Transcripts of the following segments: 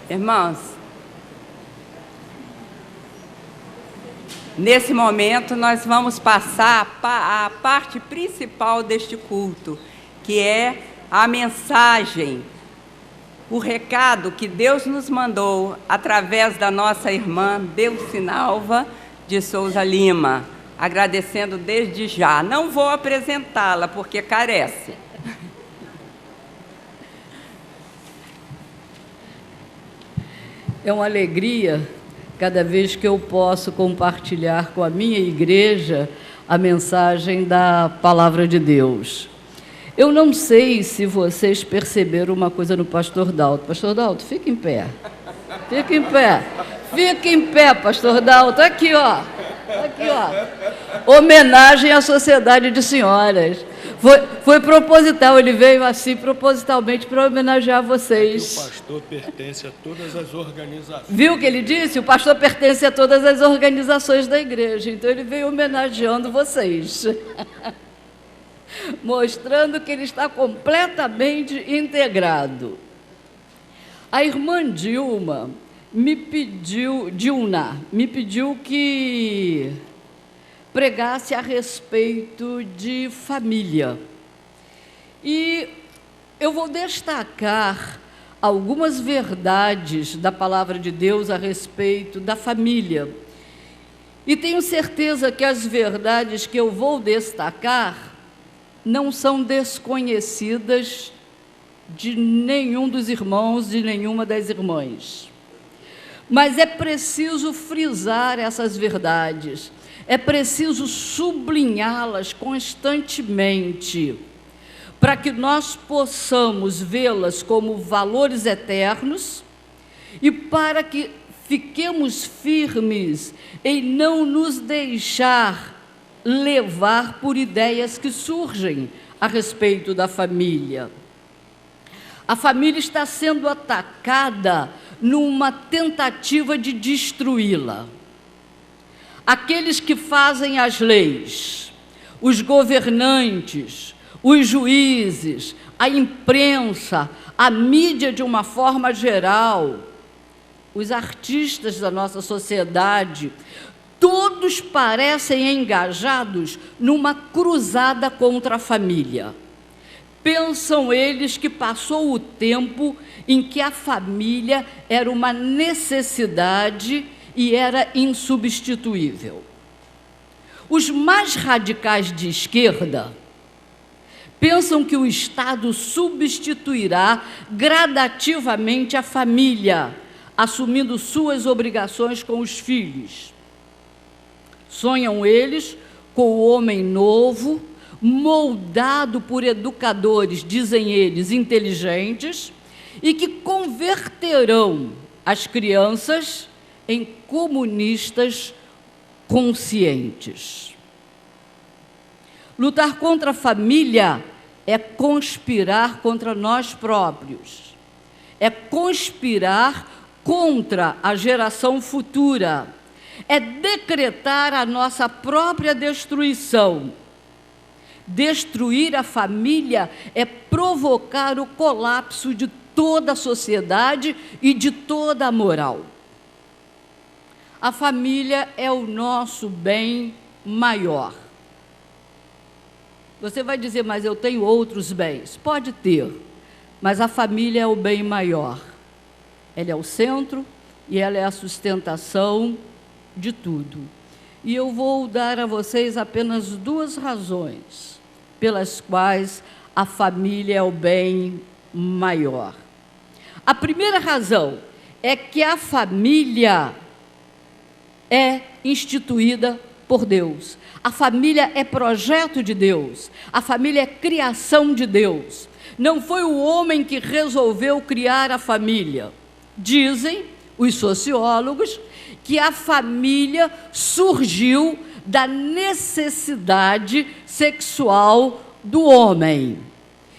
Irmãos, nesse momento nós vamos passar a parte principal deste culto, que é a mensagem, o recado que Deus nos mandou através da nossa irmã Delcinalva de Souza Lima, agradecendo desde já. Não vou apresentá-la porque carece. É uma alegria cada vez que eu posso compartilhar com a minha igreja a mensagem da Palavra de Deus. Eu não sei se vocês perceberam uma coisa no Pastor Dalto. Pastor Dalto, fica em pé. Fica em pé. Fica em pé, Pastor Dalto. Aqui, ó. Aqui, ó. Homenagem à Sociedade de Senhoras. Foi proposital, ele veio assim propositalmente para homenagear vocês. O pastor pertence a todas as organizações. Viu o que ele disse? O pastor pertence a todas as organizações da igreja, então ele veio homenageando vocês. Mostrando que ele está completamente integrado. A irmã Dilma me pediu que pregasse a respeito de família. E eu vou destacar algumas verdades da Palavra de Deus a respeito da família. E tenho certeza que as verdades que eu vou destacar não são desconhecidas de nenhum dos irmãos, de nenhuma das irmãs. Mas é preciso frisar essas verdades. É preciso sublinhá-las constantemente, para que nós possamos vê-las como valores eternos e para que fiquemos firmes em não nos deixar levar por ideias que surgem a respeito da família. A família está sendo atacada numa tentativa de destruí-la. Aqueles que fazem as leis, os governantes, os juízes, a imprensa, a mídia de uma forma geral, os artistas da nossa sociedade, todos parecem engajados numa cruzada contra a família. Pensam eles que passou o tempo em que a família era uma necessidade e era insubstituível. Os mais radicais de esquerda pensam que o Estado substituirá gradativamente a família, assumindo suas obrigações com os filhos. Sonham eles com o homem novo, moldado por educadores, dizem eles, inteligentes, e que converterão as crianças em comunistas conscientes. Lutar contra a família é conspirar contra nós próprios, é conspirar contra a geração futura, é decretar a nossa própria destruição. Destruir a família é provocar o colapso de toda a sociedade e de toda a moral. A família é o nosso bem maior. Você vai dizer, mas eu tenho outros bens. Pode ter, mas a família é o bem maior. Ela é o centro e ela é a sustentação de tudo. E eu vou dar a vocês apenas duas razões pelas quais a família é o bem maior. A primeira razão é que a família é instituída por Deus. A família é projeto de Deus. A família é criação de Deus. Não foi o homem que resolveu criar a família. Dizem os sociólogos que a família surgiu da necessidade sexual do homem.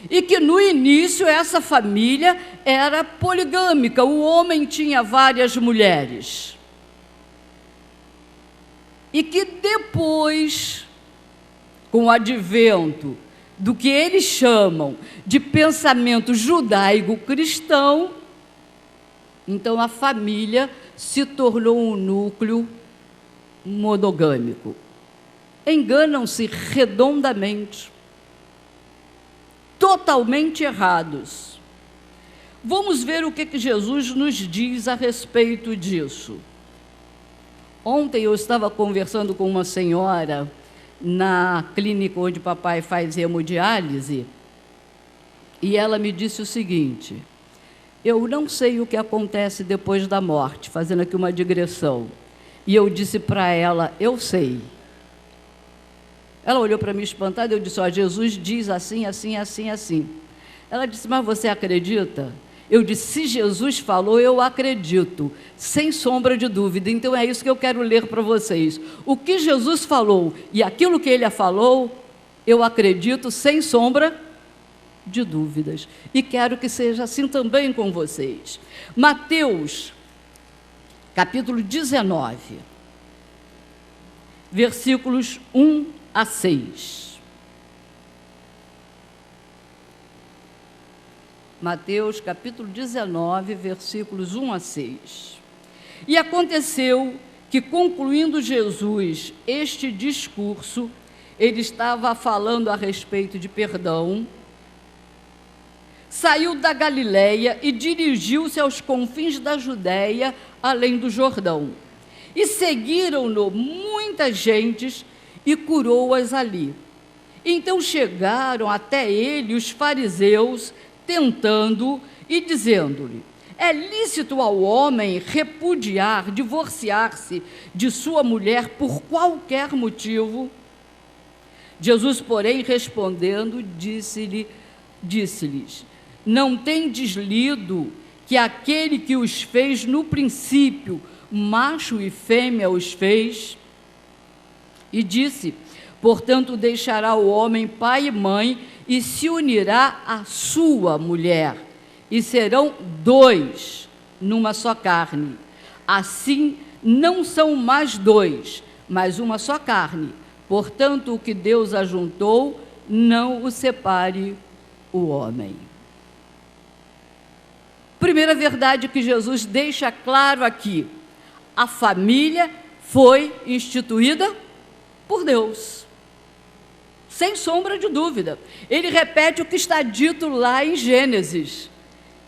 E que no início essa família era poligâmica, o homem tinha várias mulheres. E que depois, com o advento do que eles chamam de pensamento judaico-cristão, Então, a família se tornou um núcleo monogâmico. Enganam-se redondamente, totalmente errados. Vamos ver o que Jesus nos diz a respeito disso. Ontem eu estava conversando com uma senhora na clínica onde papai faz hemodiálise, e ela me disse o seguinte: eu não sei o que acontece depois da morte, fazendo aqui uma digressão. E eu disse para ela: eu sei. Ela olhou para mim espantada, eu disse: ó, Jesus diz assim, assim, assim, assim. Ela disse: mas você acredita? Eu disse: se Jesus falou, eu acredito, sem sombra de dúvida. Então é isso que eu quero ler para vocês. O que Jesus falou e aquilo que ele falou, eu acredito sem sombra de dúvidas. E quero que seja assim também com vocês. Mateus, capítulo 19, versículos 1 a 6. Mateus, capítulo 19, versículos 1 a 6. E aconteceu que, concluindo Jesus este discurso, ele estava falando a respeito de perdão, saiu da Galileia e dirigiu-se aos confins da Judéia, além do Jordão. E seguiram-no muitas gentes e curou-as ali. Então chegaram até ele os fariseus, tentando e dizendo-lhe: é lícito ao homem repudiar, divorciar-se de sua mulher por qualquer motivo? Jesus, porém, respondendo, disse-lhes: não tendes lido que aquele que os fez no princípio, macho e fêmea os fez? E disse: portanto, deixará o homem pai e mãe e se unirá à sua mulher, e serão dois numa só carne. Assim, não são mais dois, mas uma só carne. Portanto, o que Deus ajuntou, não o separe o homem. Primeira verdade que Jesus deixa claro aqui: a família foi instituída por Deus, sem sombra de dúvida. Ele repete o que está dito lá em Gênesis,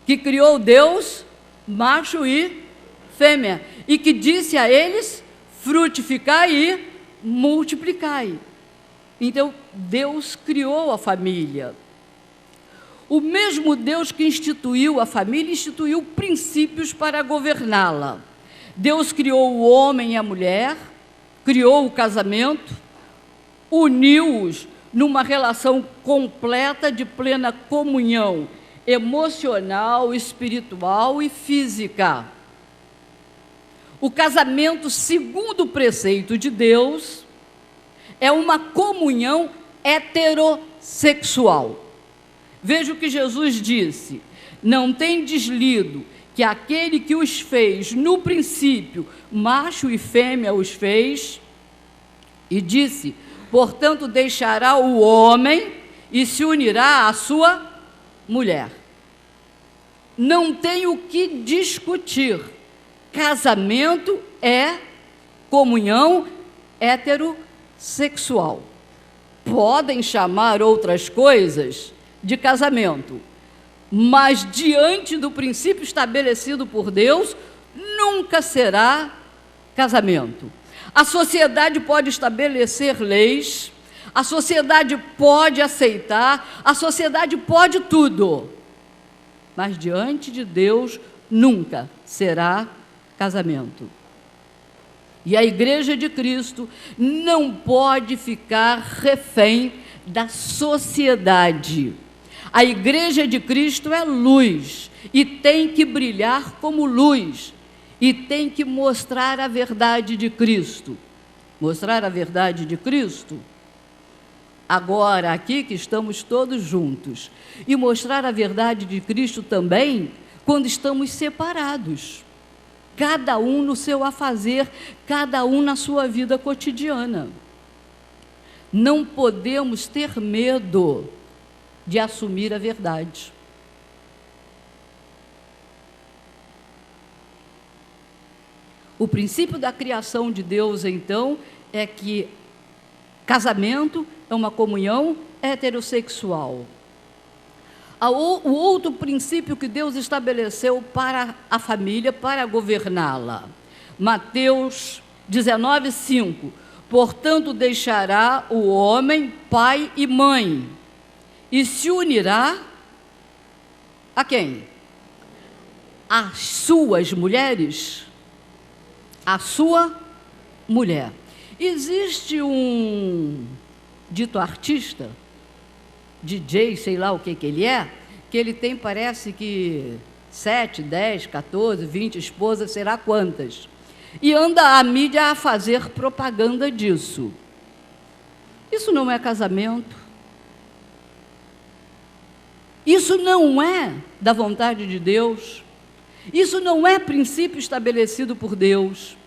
que criou Deus macho e fêmea, e que disse a eles: frutificai e multiplicai. Então, Deus criou a família. O mesmo Deus que instituiu a família, instituiu princípios para governá-la. Deus criou o homem e a mulher, criou o casamento, uniu-os numa relação completa de plena comunhão emocional, espiritual e física. O casamento, segundo o preceito de Deus, é uma comunhão heterossexual. Veja o que Jesus disse: não tendes lido que aquele que os fez no princípio, macho e fêmea os fez? E disse: portanto, deixará o homem e se unirá à sua mulher. Não tem o que discutir. Casamento é comunhão heterossexual. Podem chamar outras coisas de casamento, mas diante do princípio estabelecido por Deus, nunca será casamento. A sociedade pode estabelecer leis, a sociedade pode aceitar, a sociedade pode tudo, mas diante de Deus nunca será casamento. E a Igreja de Cristo não pode ficar refém da sociedade. A Igreja de Cristo é luz e tem que brilhar como luz e tem que mostrar a verdade de Cristo. Mostrar a verdade de Cristo. Agora, aqui que estamos todos juntos. E mostrar a verdade de Cristo também quando estamos separados. Cada um no seu afazer, cada um na sua vida cotidiana. Não podemos ter medo de assumir a verdade. O princípio da criação de Deus, então, é que casamento é uma comunhão heterossexual. O outro princípio que Deus estabeleceu para a família, para governá-la. Mateus 19:5. Portanto, deixará o homem pai e mãe, e se unirá a quem? As suas mulheres, a sua mulher. Existe um dito artista, DJ, sei lá o que ele é, que ele tem, parece que 7, 10, 14, 20 esposas, será quantas. E anda a mídia a fazer propaganda disso. Isso não é casamento. Isso não é da vontade de Deus. Isso não é princípio estabelecido por Deus.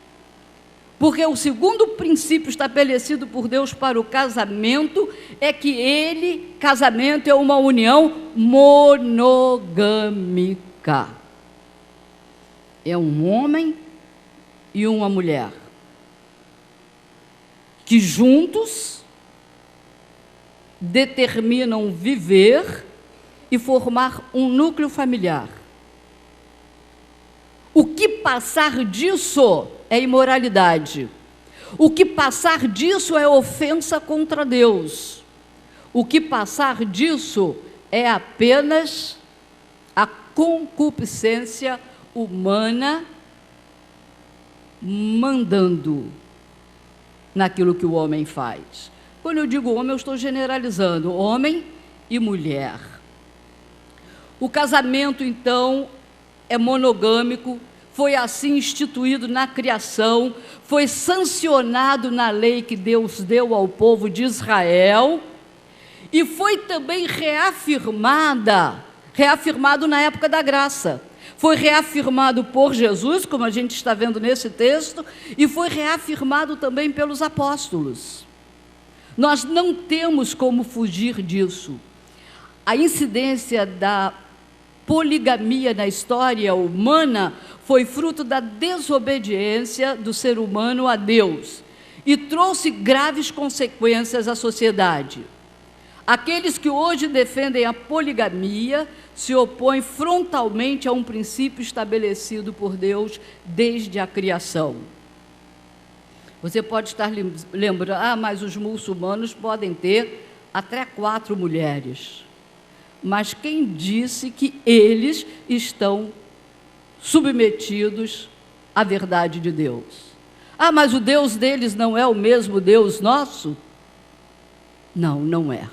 Porque o segundo princípio estabelecido por Deus para o casamento é que casamento é uma união monogâmica. É um homem e uma mulher que juntos determinam viver e formar um núcleo familiar. O que passar disso é imoralidade. O que passar disso é ofensa contra Deus. O que passar disso é apenas a concupiscência humana mandando naquilo que o homem faz. Quando eu digo homem, eu estou generalizando, homem e mulher. O casamento, então, é monogâmico, foi assim instituído na criação, foi sancionado na lei que Deus deu ao povo de Israel, e foi também reafirmado na época da graça. Foi reafirmado por Jesus, como a gente está vendo nesse texto, e foi reafirmado também pelos apóstolos. Nós não temos como fugir disso. A incidência da poligamia na história humana foi fruto da desobediência do ser humano a Deus e trouxe graves consequências à sociedade. Aqueles que hoje defendem a poligamia se opõem frontalmente a um princípio estabelecido por Deus desde a criação. Você pode estar lembrando, mas os muçulmanos podem ter até 4 mulheres. Mas quem disse que eles estão submetidos à verdade de Deus? Mas o Deus deles não é o mesmo Deus nosso? Não, não é.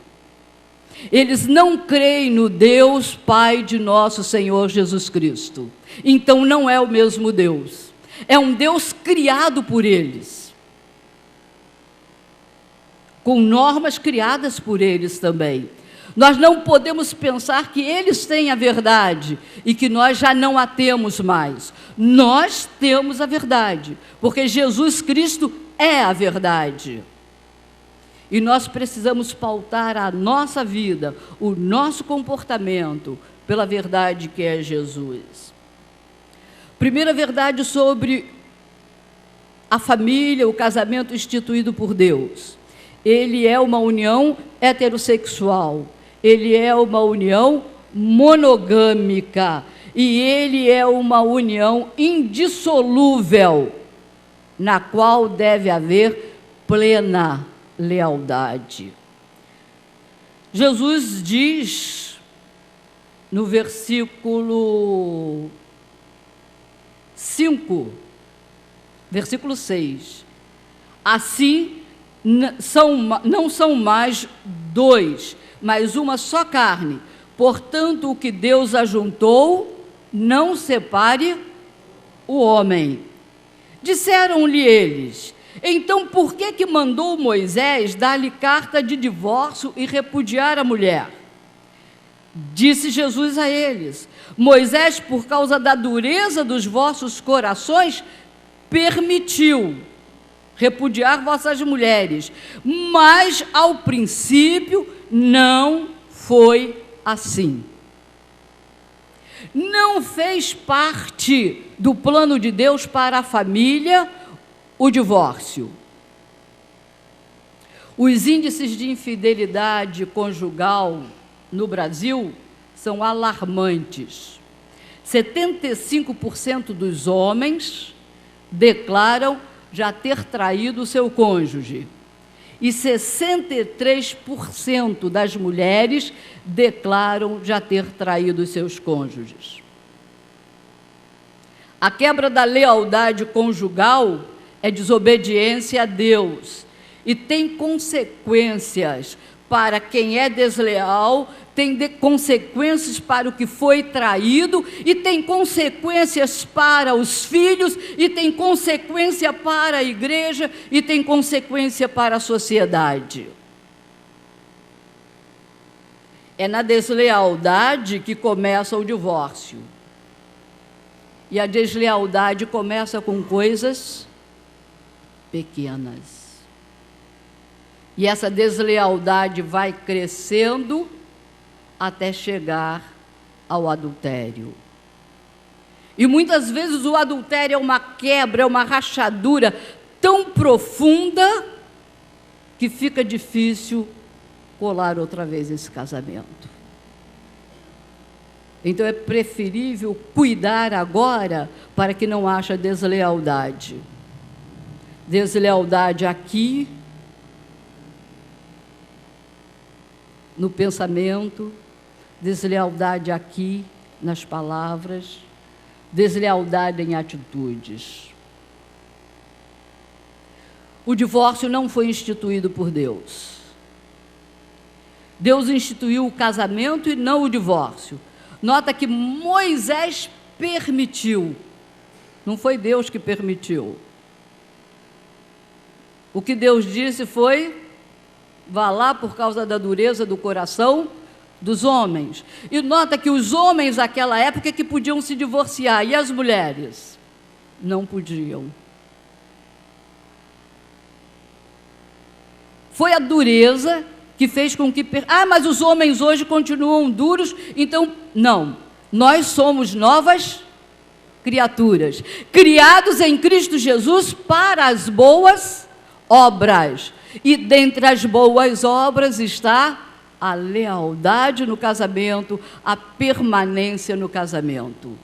Eles não creem no Deus Pai de nosso Senhor Jesus Cristo. Então não é o mesmo Deus. É um Deus criado por eles, com normas criadas por eles também. Nós não podemos pensar que eles têm a verdade e que nós já não a temos mais. Nós temos a verdade, porque Jesus Cristo é a verdade. E nós precisamos pautar a nossa vida, o nosso comportamento, pela verdade que é Jesus. Primeira verdade sobre a família, o casamento instituído por Deus. Ele é uma união heterossexual. Ele é uma união monogâmica. E ele é uma união indissolúvel, na qual deve haver plena lealdade. Jesus diz no versículo 5, versículo 6, assim não são mais 2, mas uma só carne. Portanto, o que Deus ajuntou, não separe o homem. Disseram-lhe eles: então por que mandou Moisés dar-lhe carta de divórcio e repudiar a mulher? Disse Jesus a eles: Moisés, por causa da dureza dos vossos corações, permitiu repudiar vossas mulheres, mas ao princípio não foi assim. Não fez parte do plano de Deus para a família o divórcio. Os índices de infidelidade conjugal no Brasil são alarmantes. 75% dos homens declaram já ter traído o seu cônjuge. E 63% das mulheres declaram já ter traído os seus cônjuges. A quebra da lealdade conjugal é desobediência a Deus e tem consequências para quem é desleal, tem consequências para o que foi traído, e tem consequências para os filhos, e tem consequência para a igreja, e tem consequência para a sociedade. É na deslealdade que começa o divórcio. E a deslealdade começa com coisas pequenas. E essa deslealdade vai crescendo até chegar ao adultério. E muitas vezes o adultério é uma quebra, é uma rachadura tão profunda que fica difícil colar outra vez esse casamento. Então é preferível cuidar agora para que não haja deslealdade. Deslealdade aqui, no pensamento, deslealdade aqui nas palavras, deslealdade em atitudes. O divórcio não foi instituído por Deus. Deus instituiu o casamento e não o divórcio. Nota que Moisés permitiu, não foi Deus que permitiu. O que Deus disse foi: vá lá por causa da dureza do coração dos homens. E nota que os homens naquela época que podiam se divorciar, e as mulheres não podiam. Foi a dureza que fez com que... mas os homens hoje continuam duros, então, não. Nós somos novas criaturas, criados em Cristo Jesus para as boas obras. E dentre as boas obras está a lealdade no casamento, a permanência no casamento.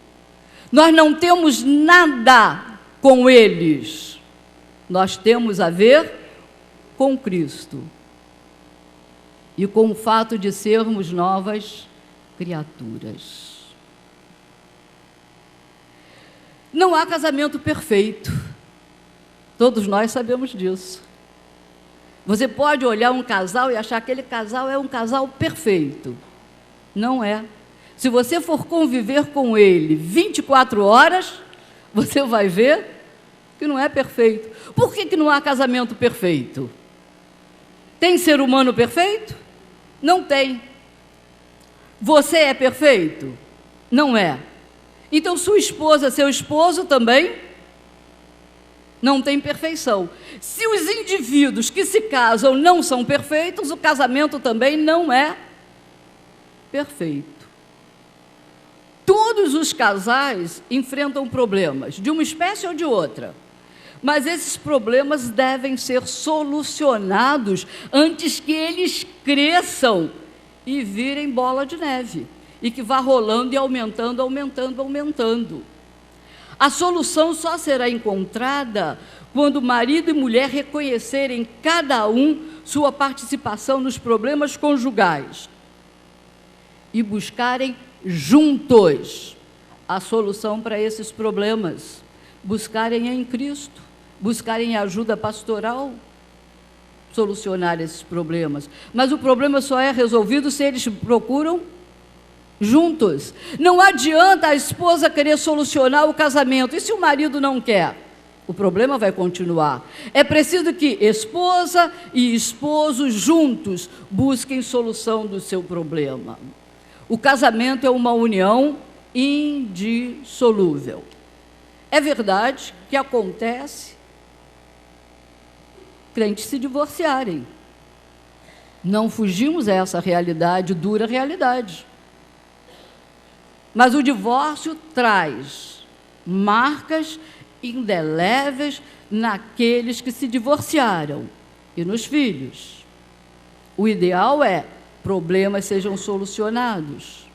Nós não temos nada com eles, nós temos a ver com Cristo e com o fato de sermos novas criaturas. Não há casamento perfeito, todos nós sabemos disso. Você pode olhar um casal e achar que aquele casal é um casal perfeito. Não é. Se você for conviver com ele 24 horas, você vai ver que não é perfeito. Por que não há casamento perfeito? Tem ser humano perfeito? Não tem. Você é perfeito? Não é. Então, sua esposa, seu esposo também não tem perfeição. Se os indivíduos que se casam não são perfeitos, o casamento também não é perfeito. Todos os casais enfrentam problemas, de uma espécie ou de outra. Mas esses problemas devem ser solucionados antes que eles cresçam e virem bola de neve. E que vá rolando e aumentando, aumentando, aumentando. A solução só será encontrada quando marido e mulher reconhecerem cada um sua participação nos problemas conjugais e buscarem juntos a solução para esses problemas, buscarem em Cristo, buscarem ajuda pastoral, solucionar esses problemas. Mas o problema só é resolvido se eles procuram juntos. Não adianta a esposa querer solucionar o casamento, e se o marido não quer? O problema vai continuar. É preciso que esposa e esposo juntos busquem solução do seu problema. O casamento é uma união indissolúvel. É verdade que acontece crentes se divorciarem. Não fugimos a essa realidade, dura realidade. Mas o divórcio traz marcas indeléveis naqueles que se divorciaram e nos filhos. O ideal é problemas sejam solucionados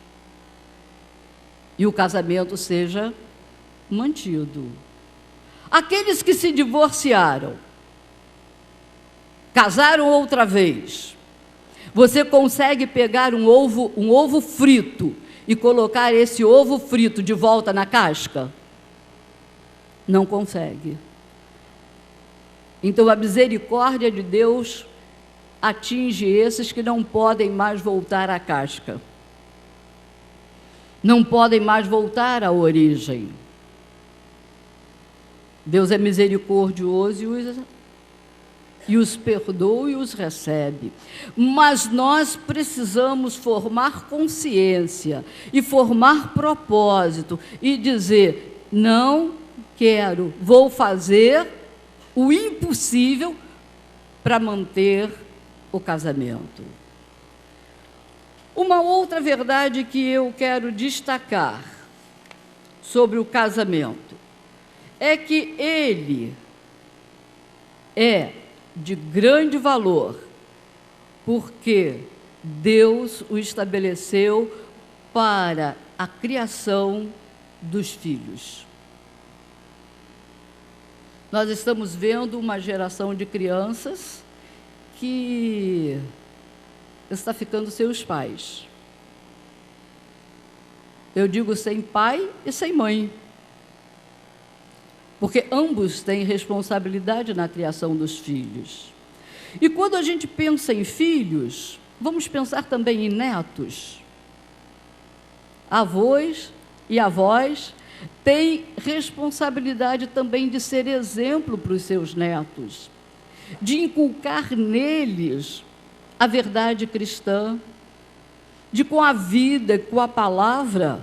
e o casamento seja mantido. Aqueles que se divorciaram, casaram outra vez, você consegue pegar um ovo frito e colocar esse ovo frito de volta na casca? Não consegue. Então a misericórdia de Deus atinge esses que não podem mais voltar à casca. Não podem mais voltar à origem. Deus é misericordioso e os perdoa e os recebe. Mas nós precisamos formar consciência e formar propósito e dizer: não quero, vou fazer o impossível para manter o casamento. Uma outra verdade que eu quero destacar sobre o casamento é que ele é de grande valor, porque Deus o estabeleceu para a criação dos filhos. Nós estamos vendo uma geração de crianças que está ficando sem os pais. Eu digo sem pai e sem mãe, porque ambos têm responsabilidade na criação dos filhos. E quando a gente pensa em filhos, vamos pensar também em netos. Avós e avós têm responsabilidade também de ser exemplo para os seus netos, de inculcar neles a verdade cristã, de com a vida, com a palavra,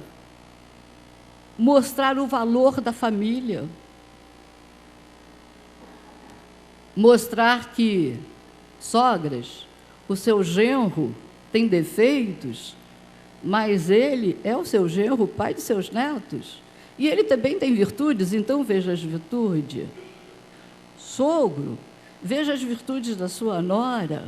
mostrar o valor da família, mostrar que, sogras, o seu genro tem defeitos, mas ele é o seu genro, o pai de seus netos, e ele também tem virtudes, então veja as virtudes. Sogro, veja as virtudes da sua nora.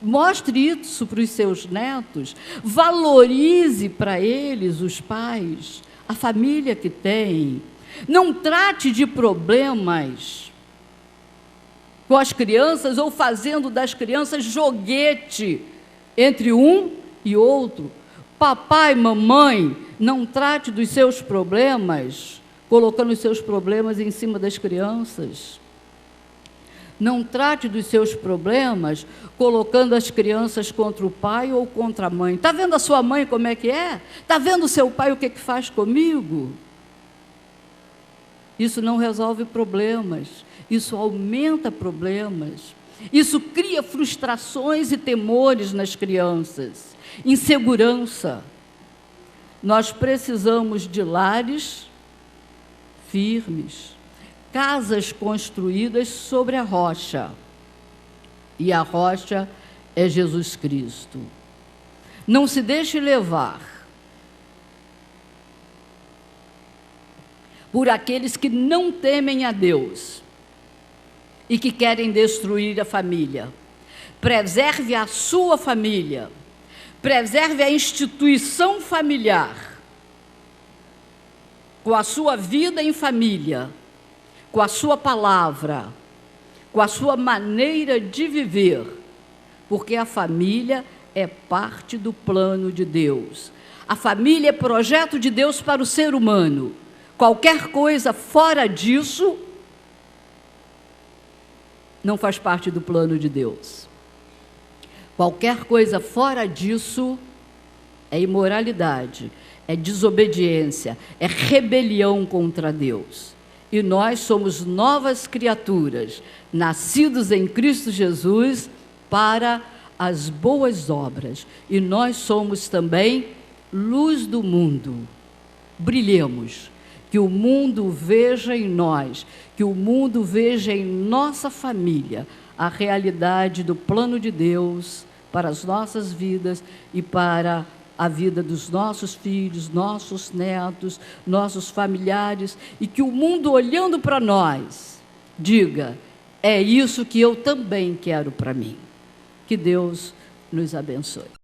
Mostre isso para os seus netos, valorize para eles os pais, a família que tem. Não trate de problemas com as crianças ou fazendo das crianças joguete entre um e outro. Papai, mamãe, não trate dos seus problemas colocando os seus problemas em cima das crianças. Não trate dos seus problemas colocando as crianças contra o pai ou contra a mãe. Está vendo a sua mãe como é que é? Está vendo o seu pai o que faz comigo? Isso não resolve problemas, isso aumenta problemas. Isso cria frustrações e temores nas crianças, insegurança. Nós precisamos de lares firmes, casas construídas sobre a rocha, e a rocha é Jesus Cristo. Não se deixe levar por aqueles que não temem a Deus e que querem destruir a família. Preserve a sua família, preserve a instituição familiar, com a sua vida em família, com a sua palavra, com a sua maneira de viver, porque a família é parte do plano de Deus. A família é projeto de Deus para o ser humano. Qualquer coisa fora disso não faz parte do plano de Deus. Qualquer coisa fora disso é imoralidade, é desobediência, é rebelião contra Deus. E nós somos novas criaturas, nascidos em Cristo Jesus para as boas obras. E nós somos também luz do mundo. Brilhemos, que o mundo veja em nós, que o mundo veja em nossa família a realidade do plano de Deus para as nossas vidas e para a vida dos nossos filhos, nossos netos, nossos familiares, e que o mundo, olhando para nós, diga: é isso que eu também quero para mim. Que Deus nos abençoe.